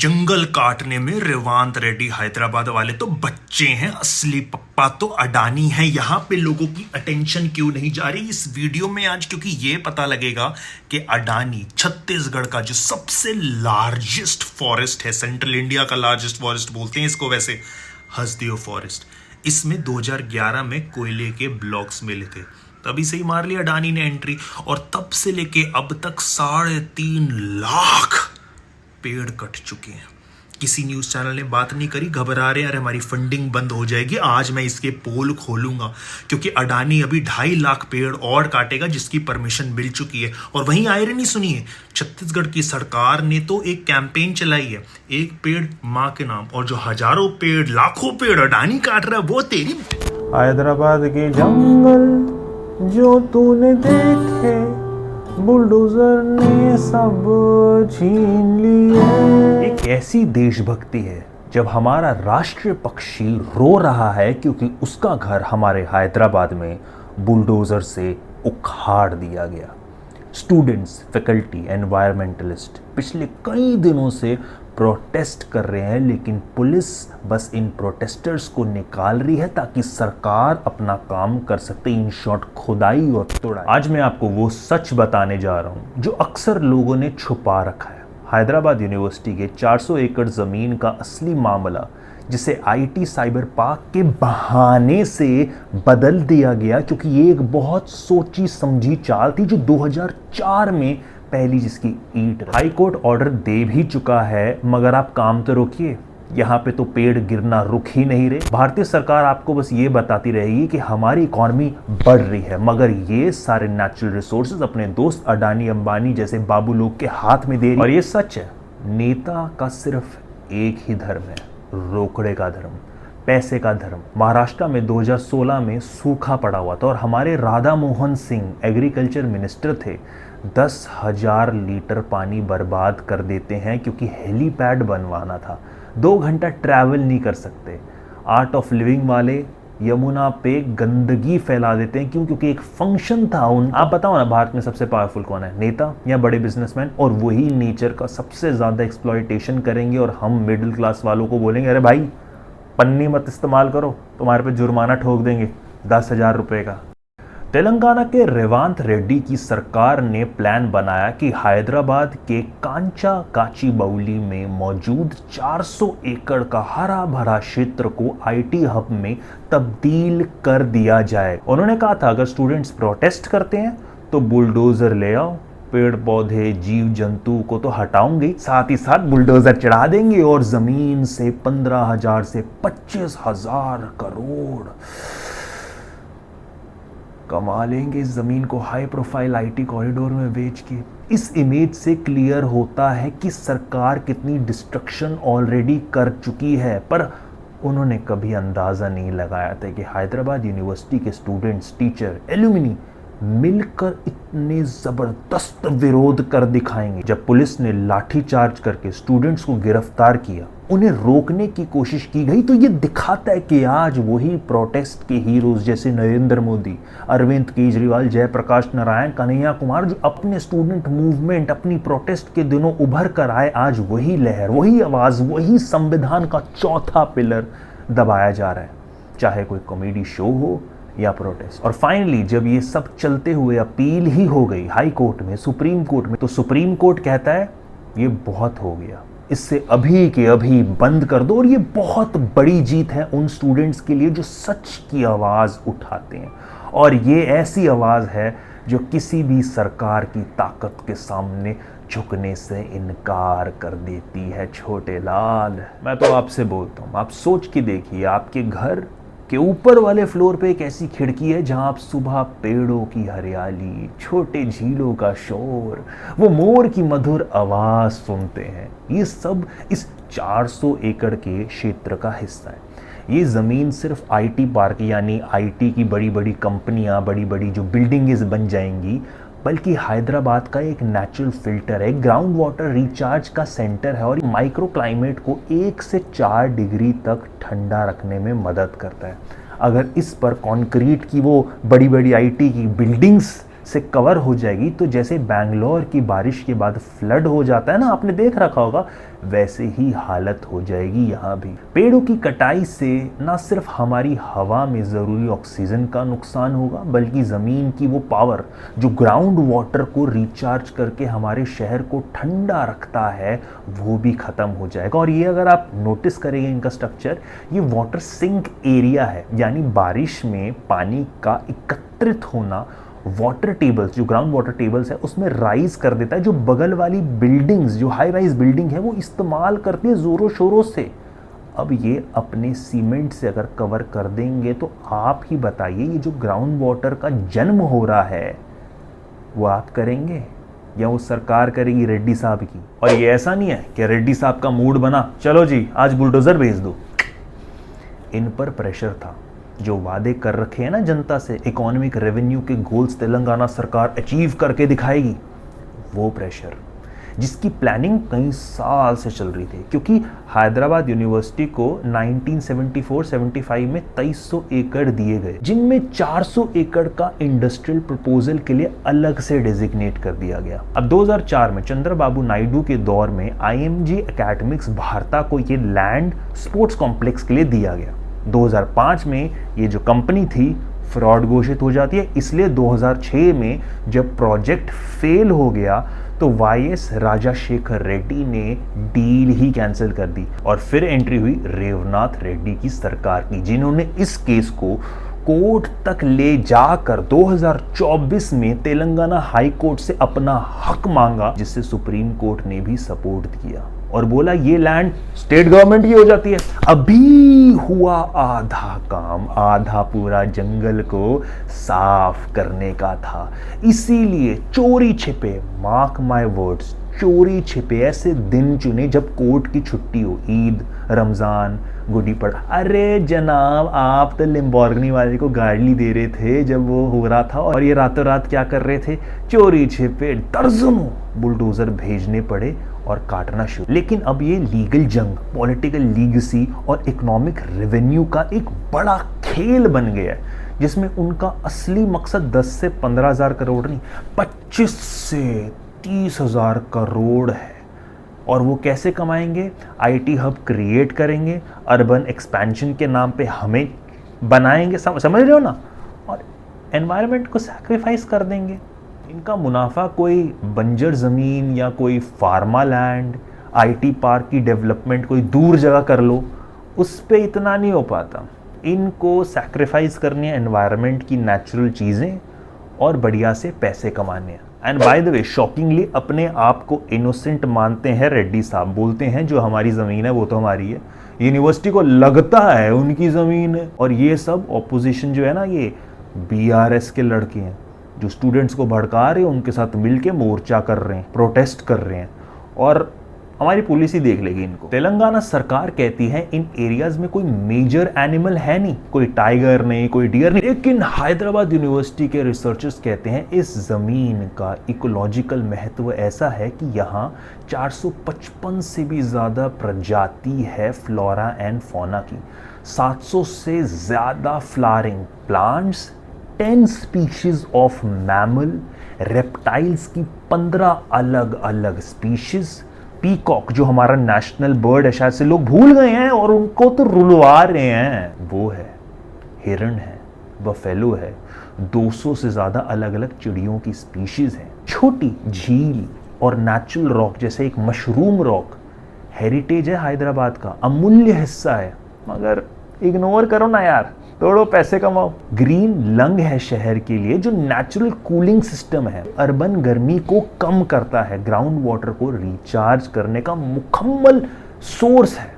जंगल काटने में रेवांत रेड्डी हैदराबाद वाले तो बच्चे हैं, असली पप्पा तो अडानी है। यहां पे लोगों की अटेंशन क्यों नहीं जा रही इस वीडियो में आज, क्योंकि ये पता लगेगा कि अडानी छत्तीसगढ़ का जो सबसे लार्जेस्ट फॉरेस्ट है, सेंट्रल इंडिया का लार्जेस्ट फॉरेस्ट बोलते हैं इसको वैसे, हसदेव फॉरेस्ट, इसमें 2011 में कोयले के ब्लॉक्स मिले थे। तभी से ही मार लिया अडानी ने एंट्री, और तब से लेके अब तक 3.5 लाख पेड़ कट चुके हैं। किसी न्यूज चैनल ने बात नहीं करी, घबरा रहे हैं अरे हमारी फंडिंग बंद हो जाएगी। आज मैं इसके पोल खोलूंगा, क्योंकि अडानी अभी 2.5 लाख पेड़ और काटेगा जिसकी परमिशन मिल चुकी है। और वहीं आयरनी सुनिए, छत्तीसगढ़ की सरकार ने तो एक कैंपेन चलाई है, एक पेड़ मां के नाम, और जो हजारों पेड़ लाखों पेड़ अडानी काट रहा है वो तेरी। हैदराबाद के जंगल जो तूने देखे बुलडोजर ने सब छीन लिए। एक ऐसी देशभक्ति है जब हमारा राष्ट्रीय पक्षी रो रहा है क्योंकि उसका घर हमारे हैदराबाद में बुलडोजर से उखाड़ दिया गया। स्टूडेंट्स, फैकल्टी, एनवायरमेंटलिस्ट पिछले कई दिनों से प्रोटेस्ट कर रहे हैं, लेकिन पुलिस बस इन प्रोटेस्टर्स को निकाल रही है ताकि सरकार अपना काम कर सकते। इन शॉर्ट खुदाई और तोड़ाई। आज मैं आपको वो सच बताने जा रहा हूँ जो अक्सर लोगों ने छुपा रखा है। हैदराबाद यूनिवर्सिटी के 400 एकड़ ज़मीन का असली मामला, जिसे आईटी साइबर पार्क के बहाने से बदल दिया गया, क्योंकि ये एक बहुत सोची समझी चाल थी जो 2004 में पहली जिसकी ईंट। हाई कोर्ट ऑर्डर दे भी चुका है, मगर आप काम तो रोकिए, यहाँ पे तो पेड़ गिरना रुक ही नहीं रहे। भारतीय सरकार आपको बस ये बताती रहेगी कि हमारी इकॉनमी बढ़ रही है, मगर ये सारे नेचुरल रिसोर्सेज अपने दोस्त अडानी अंबानी जैसे बाबू लोग के हाथ में दे रही है। और ये सच है, नेता का सिर्फ एक ही धर्म है, रोकड़े का धर्म, पैसे का धर्म। महाराष्ट्र में 2016 में सूखा पड़ा हुआ था और हमारे राधा मोहन सिंह एग्रीकल्चर मिनिस्टर थे। 10,000 लीटर पानी बर्बाद कर देते हैं क्योंकि हेलीपैड बनवाना था। 2 घंटा ट्रैवल नहीं कर सकते। आर्ट ऑफ लिविंग वाले यमुना पे गंदगी फैला देते हैं। क्यों? क्योंकि एक फंक्शन था उन। आप बताओ ना, भारत में सबसे पावरफुल कौन है, नेता या बड़े बिजनेसमैन? और वही नेचर का सबसे ज़्यादा एक्सप्लॉयटेशन करेंगे और हम मिडिल क्लास वालों को बोलेंगे अरे भाई पन्नी मत इस्तेमाल करो, तुम्हारे पे जुर्माना ठोक देंगे 10,000 रुपये का। तेलंगाना के रेवांत रेड्डी की सरकार ने प्लान बनाया कि हैदराबाद के कांचा काचीबौली में मौजूद 400 एकड़ का हरा भरा क्षेत्र को आईटी हब में तब्दील कर दिया जाए। उन्होंने कहा था अगर स्टूडेंट्स प्रोटेस्ट करते हैं तो बुलडोजर ले आओ, पेड़ पौधे जीव जंतु को तो हटाऊंगे, साथ ही साथ बुलडोजर चढ़ा देंगे और जमीन से 15,000 से 25,000 करोड़ कमा लेंगे इस जमीन को हाई प्रोफाइल आईटी कॉरिडोर में बेच के। इस इमेज से क्लियर होता है कि सरकार कितनी डिस्ट्रक्शन ऑलरेडी कर चुकी है, पर उन्होंने कभी अंदाजा नहीं लगाया था कि हैदराबाद यूनिवर्सिटी के स्टूडेंट्स, टीचर, एल्यूमिनी मिलकर इतने जबरदस्त विरोध कर दिखाएंगे। जब पुलिस ने लाठीचार्ज करके स्टूडेंट्स को गिरफ्तार किया, उन्हें रोकने की कोशिश की गई, तो ये दिखाता है कि आज वही प्रोटेस्ट के हीरोज जैसे नरेंद्र मोदी, अरविंद केजरीवाल, जयप्रकाश नारायण, कन्हैया कुमार, जो अपने स्टूडेंट मूवमेंट, अपनी प्रोटेस्ट के दिनों उभर कर आए, आज वही लहर, वही आवाज, वही संविधान का चौथा पिलर दबाया जा रहा है, चाहे कोई कॉमेडी शो हो या प्रोटेस्ट। और फाइनली जब ये सब चलते हुए अपील ही हो गई हाई कोर्ट में, सुप्रीम कोर्ट में, तो सुप्रीम कोर्ट कहता है ये बहुत हो गया, इससे अभी के अभी बंद कर दो। और ये बहुत बड़ी जीत है उन स्टूडेंट्स के लिए जो सच की आवाज़ उठाते हैं, और ये ऐसी आवाज़ है जो किसी भी सरकार की ताकत के सामने झुकने से इनकार कर देती है। छोटे लाल, मैं तो आपसे बोलता हूँ, आप सोच के देखिए, आपके घर के ऊपर वाले फ्लोर पे एक ऐसी खिड़की है जहां आप सुबह पेड़ों की हरियाली, छोटे झीलों का शोर, वो मोर की मधुर आवाज सुनते हैं। ये सब इस 400 एकड़ के क्षेत्र का हिस्सा है। ये ज़मीन सिर्फ आईटी पार्क यानी आईटी की बड़ी बड़ी कंपनियां, बड़ी बड़ी जो बिल्डिंग्स बन जाएंगी, बल्कि हैदराबाद का एक नेचुरल फिल्टर है, ग्राउंड वाटर रिचार्ज का सेंटर है, और माइक्रो क्लाइमेट को 1 से 4 डिग्री तक ठंडा रखने में मदद करता है। अगर इस पर कंक्रीट की वो बड़ी बड़ी आईटी की बिल्डिंग्स से कवर हो जाएगी, तो जैसे बैंगलोर की बारिश के बाद फ्लड हो जाता है ना, आपने देख रखा होगा, वैसे ही हालत हो जाएगी यहाँ भी। पेड़ों की कटाई से ना सिर्फ हमारी हवा में ज़रूरी ऑक्सीजन का नुकसान होगा, बल्कि ज़मीन की वो पावर जो ग्राउंड वाटर को रिचार्ज करके हमारे शहर को ठंडा रखता है, वो भी ख़त्म हो जाएगा। और ये अगर आप नोटिस करेंगे इनका स्ट्रक्चर, ये वाटर सिंक एरिया है, यानी बारिश में पानी का एकत्रित होना वाटर टेबल्स, जो ग्राउंड वाटर टेबल्स है, उसमें राइज कर देता है, जो बगल वाली बिल्डिंग्स, जो हाई राइज बिल्डिंग है, वो इस्तेमाल करती है ज़ोरों शोरों से। अब ये अपने सीमेंट से अगर कवर कर देंगे तो आप ही बताइए, ये जो ग्राउंड वाटर का जन्म हो रहा है वो आप करेंगे या वो सरकार करेगी रेड्डी साहब की? और ये ऐसा नहीं है कि रेड्डी साहब का मूड बना, चलो जी आज बुलडोज़र भेज दो। इन पर प्रेशर था, जो वादे कर रखे हैं ना जनता से, इकोनॉमिक रेवेन्यू के गोल्स तेलंगाना सरकार अचीव करके दिखाएगी, वो प्रेशर जिसकी प्लानिंग कई साल से चल रही थी, क्योंकि हैदराबाद यूनिवर्सिटी को 1974-75 में 2300 एकड़ दिए गए, जिनमें 400 एकड़ का इंडस्ट्रियल प्रपोजल के लिए अलग से डेजिग्नेट कर दिया गया। अब 2004 में चंद्रबाबू नायडू के दौर में IMG एकेडमिक्स भारता को ये लैंड स्पोर्ट्स कॉम्प्लेक्स के लिए दिया गया। 2005 में ये जो कंपनी थी फ्रॉड घोषित हो जाती है, इसलिए 2006 में जब प्रोजेक्ट फेल हो गया तो YS राजाशेखर रेड्डी ने डील ही कैंसिल कर दी और फिर एंट्री हुई रेवनाथ रेड्डी की सरकार की, जिन्होंने इस केस को कोर्ट तक ले जाकर 2024 में तेलंगाना हाई कोर्ट से अपना हक मांगा, जिससे सुप्रीम कोर्ट ने भी सपोर्ट किया और बोला ये लैंड स्टेट गवर्नमेंट की हो जाती है। अभी हुआ आधा काम, आधा पूरा जंगल को साफ करने का था। इसीलिए चोरी छिपे, मार्क माय वर्ड्स, चोरी छिपे ऐसे दिन चुने जब कोर्ट की छुट्टी हो, ईद, रमजान, गुडी पड़ा। अरे जनाब, आप तो लिम्बोर्गिनी वाले को गाड़ी दे रहे थे जब वो हो रहा था, और ये रातों रात क्या कर रहे थे, चोरी छिपे दर्जनों बुलडोजर भेजने पड़े और काटना शुरू। लेकिन अब ये लीगल जंग, पॉलिटिकल लीगेसी और इकोनॉमिक रेवेन्यू का एक बड़ा खेल बन गया है, जिसमें उनका असली मकसद 10 से 15 हज़ार करोड़ नहीं, 25 से 30 हज़ार करोड़ है। और वो कैसे कमाएंगे? IT हब क्रिएट करेंगे, अर्बन एक्सपेंशन के नाम पे हमें बनाएंगे, समझ रहे हो ना, और एनवायरनमेंट को सैक्रिफाइस कर देंगे। इनका मुनाफा कोई बंजर ज़मीन या कोई फार्मा लैंड, IT पार्क की डेवलपमेंट कोई दूर जगह कर लो, उस पे इतना नहीं हो पाता। इनको सैक्रिफाइस करनी है एनवायरनमेंट की नेचुरल चीज़ें और बढ़िया से पैसे कमाने हैं। And by the way, shockingly अपने आप को इनोसेंट मानते हैं रेड्डी साहब, बोलते हैं जो हमारी ज़मीन है वो तो हमारी है, यूनिवर्सिटी को लगता है उनकी ज़मीन है। और ये सब ऑपोजिशन जो है ना, ये BRS के लड़के हैं जो स्टूडेंट्स को भड़का रहे हैं, उनके साथ मिलके मोर्चा कर रहे हैं, प्रोटेस्ट कर रहे हैं, और हमारी पुलिस ही देख लेगी इनको। तेलंगाना सरकार कहती है इन एरियाज में कोई मेजर एनिमल है नहीं, कोई टाइगर नहीं, कोई डियर नहीं, लेकिन हैदराबाद यूनिवर्सिटी के रिसर्चर्स कहते हैं इस जमीन का इकोलॉजिकल महत्व ऐसा है कि यहाँ 455 से भी ज़्यादा प्रजाति है फ्लोरा एंड फौना की, 700 से ज़्यादा flowering plants, 10 species of mammal, reptiles की 15 अलग अलग स्पीशीज, पीकॉक जो हमारा नेशनल बर्ड है, शायद से लोग भूल गए हैं और उनको तो रुलवा रहे हैं, वो है, हिरण है, बफेलो है, 200 से ज़्यादा अलग अलग चिड़ियों की स्पीशीज़ हैं। छोटी झील और नेचुरल रॉक जैसे एक मशरूम रॉक हेरिटेज है हैदराबाद का, अमूल्य हिस्सा है, मगर इग्नोर करो ना यार, तोड़ो पैसे कमाओ। ग्रीन लंग है शहर के लिए, जो नेचुरल कूलिंग सिस्टम है, अर्बन गर्मी को कम करता है, ग्राउंड वाटर को रिचार्ज करने का मुकम्मल सोर्स है।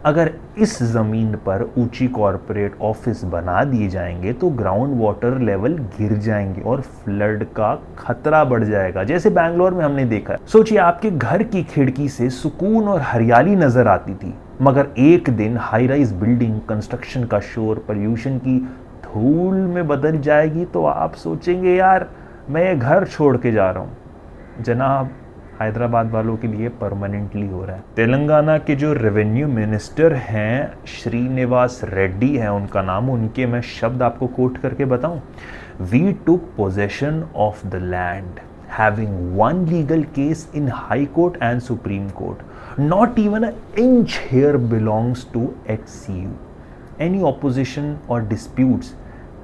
अगर इस ज़मीन पर ऊंची कॉरपोरेट ऑफिस बना दिए जाएंगे तो ग्राउंड वाटर लेवल गिर जाएंगे और फ्लड का खतरा बढ़ जाएगा, जैसे बैंगलोर में हमने देखा है। सोचिए, आपके घर की खिड़की से सुकून और हरियाली नजर आती थी, मगर एक दिन हाई राइज बिल्डिंग, कंस्ट्रक्शन का शोर, पोल्यूशन की धूल में बदल जाएगी तो आप सोचेंगे यार मैं ये घर छोड़ के जा रहा हूँ। जनाब, हैदराबाद वालों के लिए परमानेंटली हो रहा है। तेलंगाना के जो रेवेन्यू मिनिस्टर हैं, श्रीनिवास रेड्डी हैं उनका नाम, उनके मैं शब्द आपको कोट करके बताऊं, We took possession of the land, having one legal case in High Court and Supreme Court. Not even an inch here belongs to HCU. Any opposition or disputes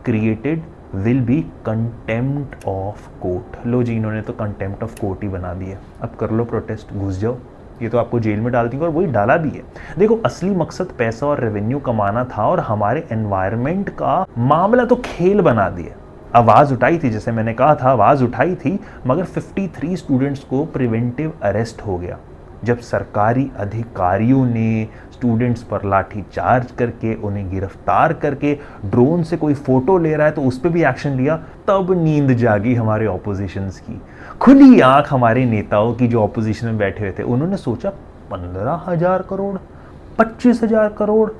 created will be contempt of court. लो जी, इन्होंने तो contempt of court ही बना दिया। अब कर लो protest, घुस जाओ, ये तो आपको जेल में डाल देंगे, और वही डाला भी है। देखो, असली मकसद पैसा और रेवेन्यू कमाना था, और हमारे एनवायरनमेंट का मामला तो खेल बना दिया। आवाज़ उठाई थी, जैसे मैंने कहा था, आवाज़ उठाई थी, मगर 53 स्टूडेंट्स को प्रिवेंटिव अरेस्ट हो गया जब सरकारी अधिकारियों ने स्टूडेंट्स पर लाठी चार्ज करके, उन्हें गिरफ्तार करके, ड्रोन से कोई फोटो ले रहा है तो उस पर भी एक्शन लिया। तब नींद जागी हमारे ऑपोजिशंस की, खुली आंख हमारे नेताओं की जो ऑपोजिशन में बैठे हुए थे। उन्होंने सोचा 15,000 करोड़, 25,000 करोड़,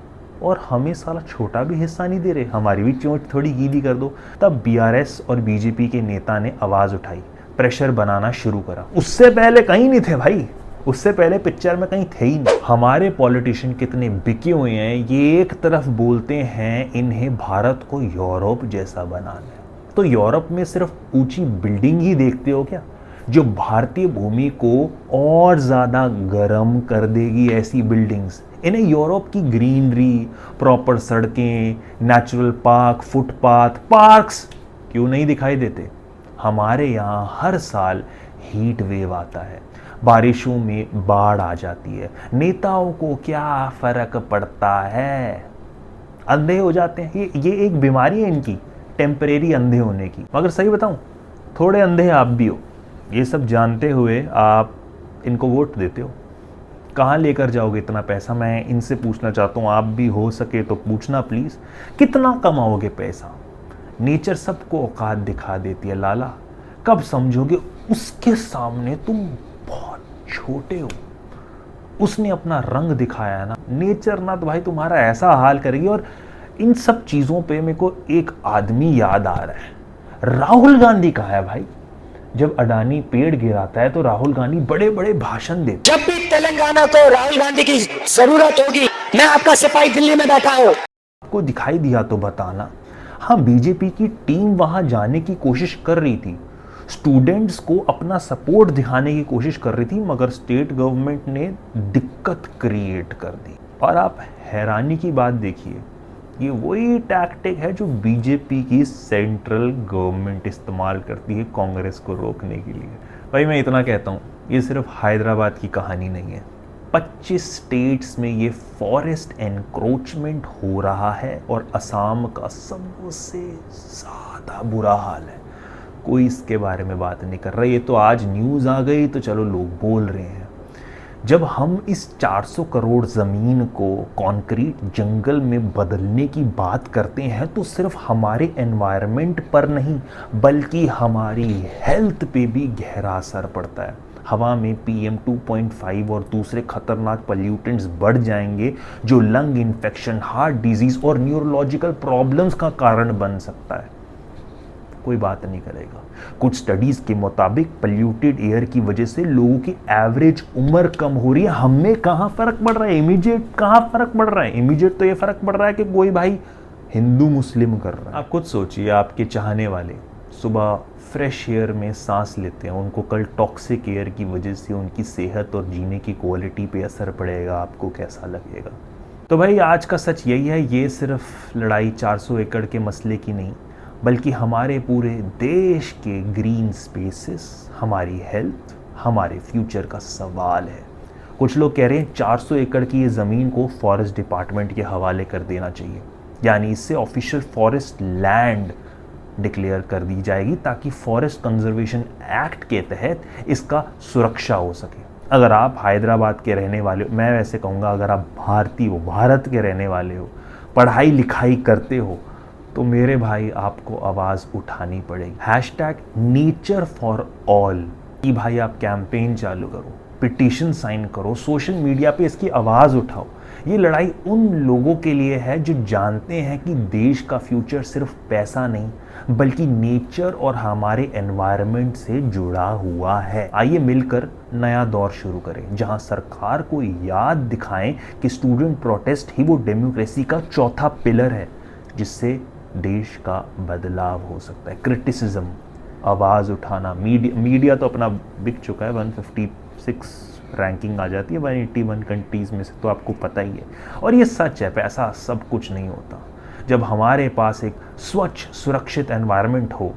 और हमें साला छोटा भी हिस्सा नहीं दे रहे, हमारी भी चोट थोड़ी गीली कर दो। तब बीआरएस और बीजेपी के नेता ने आवाज़ उठाई, प्रेशर बनाना शुरू करा। उससे पहले कहीं नहीं थे भाई, उससे पहले पिक्चर में कहीं थे ही नहीं। हमारे पॉलिटिशियन कितने बिके हुए हैं। ये एक तरफ बोलते हैं इन्हें भारत को यूरोप जैसा बनाना है, तो यूरोप में सिर्फ ऊंची बिल्डिंग ही देखते हो क्या, जो भारतीय भूमि को और ज़्यादा गर्म कर देगी? ऐसी बिल्डिंग्स इन्हें यूरोप की ग्रीनरी, प्रॉपर सड़कें, नेचुरल पार्क, फुटपाथ, पार्क्स क्यों नहीं दिखाई देते? हमारे यहाँ हर साल हीट वेव आता है, बारिशों में बाढ़ आ जाती है, नेताओं को क्या फर्क पड़ता है? अंधे हो जाते हैं। ये एक बीमारी है इनकी, टेम्परेरी अंधे होने की। मगर सही बताऊं, थोड़े अंधे आप भी हो। ये सब जानते हुए आप इनको वोट देते हो। कहाँ लेकर जाओगे इतना पैसा? मैं इनसे पूछना चाहता हूँ, आप भी हो सके तो पूछना प्लीज़, कितना कमाओगे पैसा? नेचर सबको औकात दिखा देती है लाला, कब समझोगे उसके सामने तुम बहुत छोटे हो? उसने अपना रंग दिखाया ना, नेचर ना तो भाई तुम्हारा ऐसा हाल करेगी। और इन सब चीज़ों पे मेरे को एक आदमी याद आ रहा है, राहुल गांधी कहा है भाई। जब अडानी पेड़ गिराता है तो राहुल गांधी बड़े बड़े भाषण देते। जब भी तेलंगाना को राहुल गांधी की जरूरत होगी, मैं आपका सिपाही दिल्ली में बैठा हूं। आपको दिखाई दिया तो बताना। हाँ, बीजेपी की टीम वहां जाने की कोशिश कर रही थी, स्टूडेंट्स को अपना सपोर्ट दिखाने की कोशिश कर रही थी, मगर स्टेट गवर्नमेंट ने दिक्कत क्रिएट कर दी। और आप हैरानी की बात देखिए, ये वही टैक्टिक है जो बीजेपी की सेंट्रल गवर्नमेंट इस्तेमाल करती है कांग्रेस को रोकने के लिए। भाई मैं इतना कहता हूँ, ये सिर्फ हैदराबाद की कहानी नहीं है। 25 स्टेट्स में ये फॉरेस्ट एनक्रोचमेंट हो रहा है, और असम का सबसे ज़्यादा बुरा हाल है। कोई इसके बारे में बात नहीं कर रहा। ये तो आज न्यूज़ आ गई तो चलो लोग बोल रहे हैं। जब हम इस 400 करोड़ ज़मीन को कंक्रीट जंगल में बदलने की बात करते हैं, तो सिर्फ हमारे एनवायरनमेंट पर नहीं बल्कि हमारी हेल्थ पे भी गहरा असर पड़ता है। हवा में PM 2.5 और दूसरे खतरनाक पॉल्यूटेंट्स बढ़ जाएंगे, जो लंग इन्फेक्शन, हार्ट डिजीज़ और न्यूरोलॉजिकल प्रॉब्लम्स का कारण बन सकता है। कोई बात नहीं करेगा। कुछ स्टडीज़ के मुताबिक पॉल्यूटेड एयर की वजह से लोगों की एवरेज उम्र कम हो रही है। हमें कहाँ फ़र्क पड़ रहा है? इमीडिएट कहाँ फ़र्क पड़ रहा है? इमीडिएट तो ये फ़र्क पड़ रहा है कि कोई भाई हिंदू मुस्लिम कर रहा है। आप खुद सोचिए, आपके चाहने वाले सुबह फ्रेश एयर में सांस लेते हैं, उनको कल टॉक्सिक एयर की वजह से उनकी सेहत और जीने की क्वालिटी पे असर पड़ेगा, आपको कैसा लगेगा? तो भाई आज का सच यही है, ये सिर्फ लड़ाई 400 एकड़ के मसले की नहीं, बल्कि हमारे पूरे देश के ग्रीन स्पेसेस, हमारी हेल्थ, हमारे फ्यूचर का सवाल है। कुछ लोग कह रहे हैं 400 एकड़ की ये ज़मीन को फॉरेस्ट डिपार्टमेंट के हवाले कर देना चाहिए, यानी इससे ऑफिशियल फॉरेस्ट लैंड डिक्लेयर कर दी जाएगी, ताकि फॉरेस्ट कंजर्वेशन एक्ट के तहत इसका सुरक्षा हो सके। अगर आप हैदराबाद के रहने वाले हो, मैं वैसे कहूँगा अगर आप भारतीय हो, भारत के रहने वाले हो, पढ़ाई लिखाई करते हो, तो मेरे भाई आपको आवाज़ उठानी पड़ेगी। #नेचर फॉर ऑल कि भाई आप कैंपेन चालू करो, पिटीशन साइन करो, सोशल मीडिया पे इसकी आवाज़ उठाओ। ये लड़ाई उन लोगों के लिए है जो जानते हैं कि देश का फ्यूचर सिर्फ पैसा नहीं बल्कि नेचर और हमारे एनवायरनमेंट से जुड़ा हुआ है। आइए मिलकर नया दौर शुरू करें, जहां सरकार को याद दिखाएं कि स्टूडेंट प्रोटेस्ट ही वो डेमोक्रेसी का चौथा पिलर है जिससे देश का बदलाव हो सकता है। क्रिटिसिज्म, आवाज़ उठाना, मीडिया तो अपना बिक चुका है। 156 रैंकिंग आ जाती है 181 कंट्रीज़ में से, तो आपको पता ही है। और ये सच है, पैसा सब कुछ नहीं होता। जब हमारे पास एक स्वच्छ सुरक्षित एनवायरनमेंट हो,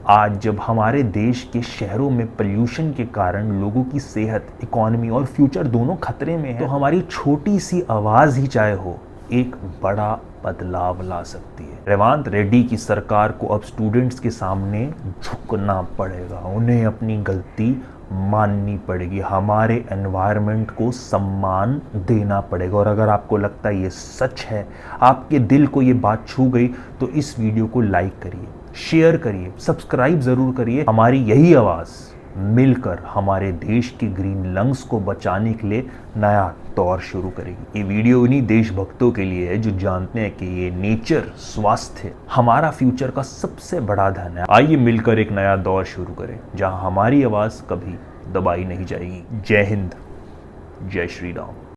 आज जब हमारे देश के शहरों में पोल्यूशन के कारण लोगों की सेहत, इकोनॉमी और फ्यूचर दोनों खतरे में है, तो हमारी छोटी सी आवाज़ ही चाहे हो एक बड़ा बदलाव ला सकती है। रेवंत रेड्डी की सरकार को अब स्टूडेंट्स के सामने झुकना पड़ेगा, उन्हें अपनी गलती माननी पड़ेगी, हमारे एनवायरनमेंट को सम्मान देना पड़ेगा। और अगर आपको लगता है ये सच है, आपके दिल को ये बात छू गई, तो इस वीडियो को लाइक करिए, शेयर करिए, सब्सक्राइब ज़रूर करिए। हमारी यही आवाज़ मिलकर हमारे देश के ग्रीन लंग्स को बचाने के लिए नया दौर शुरू करेगी। ये वीडियो उन्हीं देशभक्तों के लिए है जो जानते हैं कि ये नेचर, स्वास्थ्य हमारा फ्यूचर का सबसे बड़ा धन है। आइए मिलकर एक नया दौर शुरू करें जहां हमारी आवाज़ कभी दबाई नहीं जाएगी। जय हिंद, जय श्री राम।